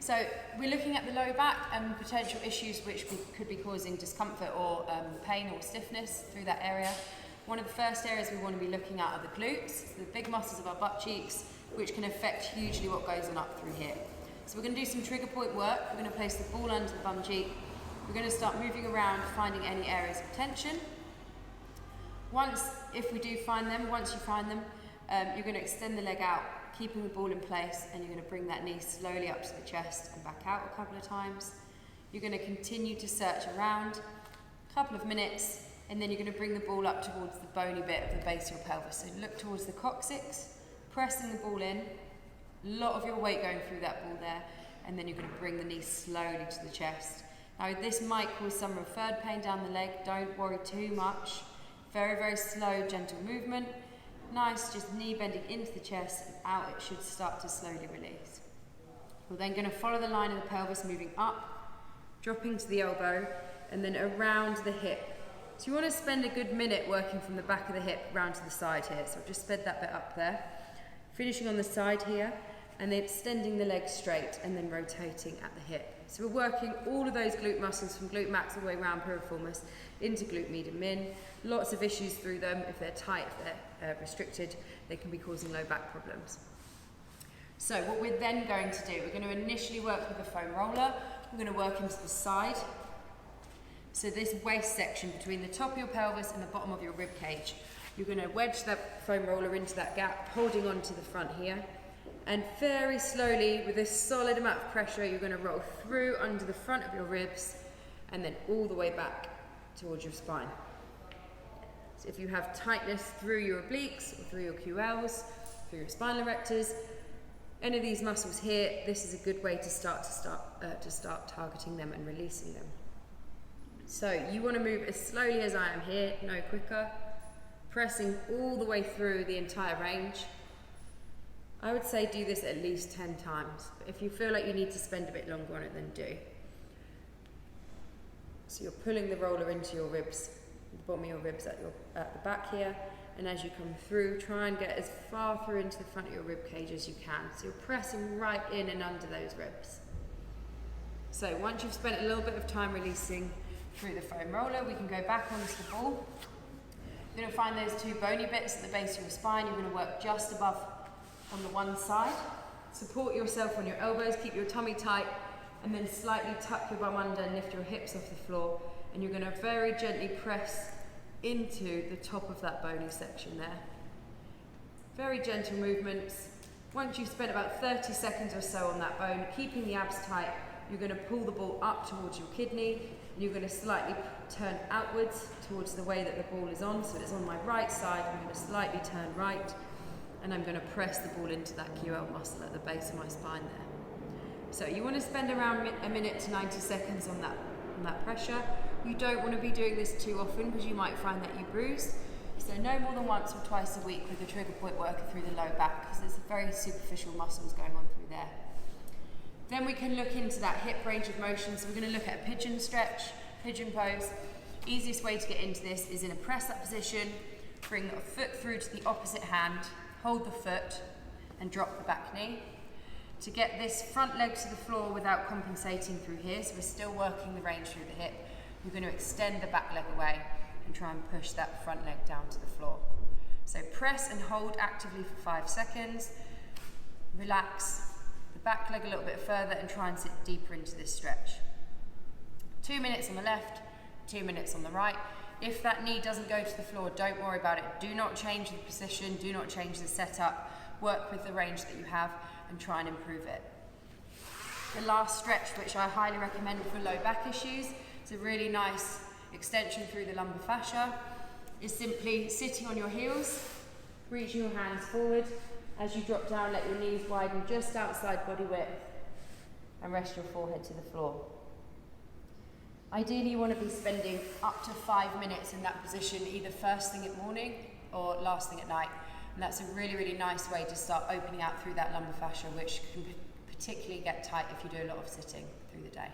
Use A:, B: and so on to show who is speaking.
A: So we're looking at the low back and potential issues which could be causing discomfort or pain or stiffness through that area. One of the first areas we want to be looking at are the glutes, the big muscles of our butt cheeks, which can affect hugely what goes on up through here. So we're going to do some trigger point work. We're going to place the ball under the bum cheek. We're going to start moving around, finding any areas of tension. Once you find them, you're going to extend the leg out, keeping the ball in place, and you're going to bring that knee slowly up to the chest and back out a couple of times. You're going to continue to search around a couple of minutes, and then you're going to bring the ball up towards the bony bit of the base of your pelvis. So look towards the coccyx, pressing the ball in, a lot of your weight going through that ball there, and then you're going to bring the knee slowly to the chest. Now this might cause some referred pain down the leg, don't worry too much. Very, very slow, gentle movement. Nice, just knee bending into the chest and out, it should start to slowly release. We're then going to follow the line of the pelvis, moving up, dropping to the elbow, and then around the hip. So you want to spend a good minute working from the back of the hip round to the side here. So I've just sped that bit up there. Finishing on the side here, and then extending the leg straight and then rotating at the hip. So we're working all of those glute muscles from glute max all the way around piriformis into glute medium min. Lots of issues through them. If they're tight, if they're restricted, they can be causing low back problems. So what we're then going to do, we're going to initially work with a foam roller. We're going to work into the side. So this waist section between the top of your pelvis and the bottom of your rib cage. You're going to wedge that foam roller into that gap, holding on to the front here. And very slowly, with a solid amount of pressure, you're going to roll through under the front of your ribs and then all the way back towards your spine. So if you have tightness through your obliques or through your QLs, through your spinal erectors, any of these muscles here, this is a good way to start targeting them and releasing them. So you want to move as slowly as I am here, no quicker, pressing all the way through the entire range. I would say do this at least 10 times. But if you feel like you need to spend a bit longer on it, then do. So you're pulling the roller into your ribs, the bottom of your ribs at the back here, and as you come through, try and get as far through into the front of your rib cage as you can. So you're pressing right in and under those ribs. So once you've spent a little bit of time releasing through the foam roller, we can go back onto the ball. You're going to find those two bony bits at the base of your spine. You're going to work just above on the one side. Support yourself on your elbows, keep your tummy tight, and then slightly tuck your bum under and lift your hips off the floor. And you're going to very gently press into the top of that bony section there. Very gentle movements. Once you've spent about 30 seconds or so on that bone, keeping the abs tight, you're going to pull the ball up towards your kidney, and you're going to slightly turn outwards towards the way that the ball is on. So it's on my right side, I'm going to slightly turn right, and I'm going to press the ball into that QL muscle at the base of my spine there. So you want to spend around a minute to 90 seconds on that pressure. You don't want to be doing this too often because you might find that you bruise. So no more than once or twice a week with the trigger point worker through the low back, because there's very superficial muscles going on through there. Then we can look into that hip range of motion. So we're going to look at a pigeon stretch, pigeon pose. Easiest way to get into this is in a press up position. Bring the foot through to the opposite hand, hold the foot and drop the back knee. To get this front leg to the floor without compensating through here, so we're still working the range through the hip, you're going to extend the back leg away and try and push that front leg down to the floor. So press and hold actively for 5 seconds. Relax the back leg a little bit further and try and sit deeper into this stretch. 2 minutes on the left, 2 minutes on the right. If that knee doesn't go to the floor, don't worry about it. Do not change the position, do not change the setup. Work with the range that you have and try and improve it. The last stretch, which I highly recommend for low back issues, it's a really nice extension through the lumbar fascia, is simply sitting on your heels, reaching your hands forward. As you drop down, let your knees widen just outside body width and rest your forehead to the floor. Ideally, you want to be spending up to 5 minutes in that position, either first thing in the morning or last thing at night. And that's a really, really nice way to start opening out through that lumbar fascia, which can particularly get tight if you do a lot of sitting through the day.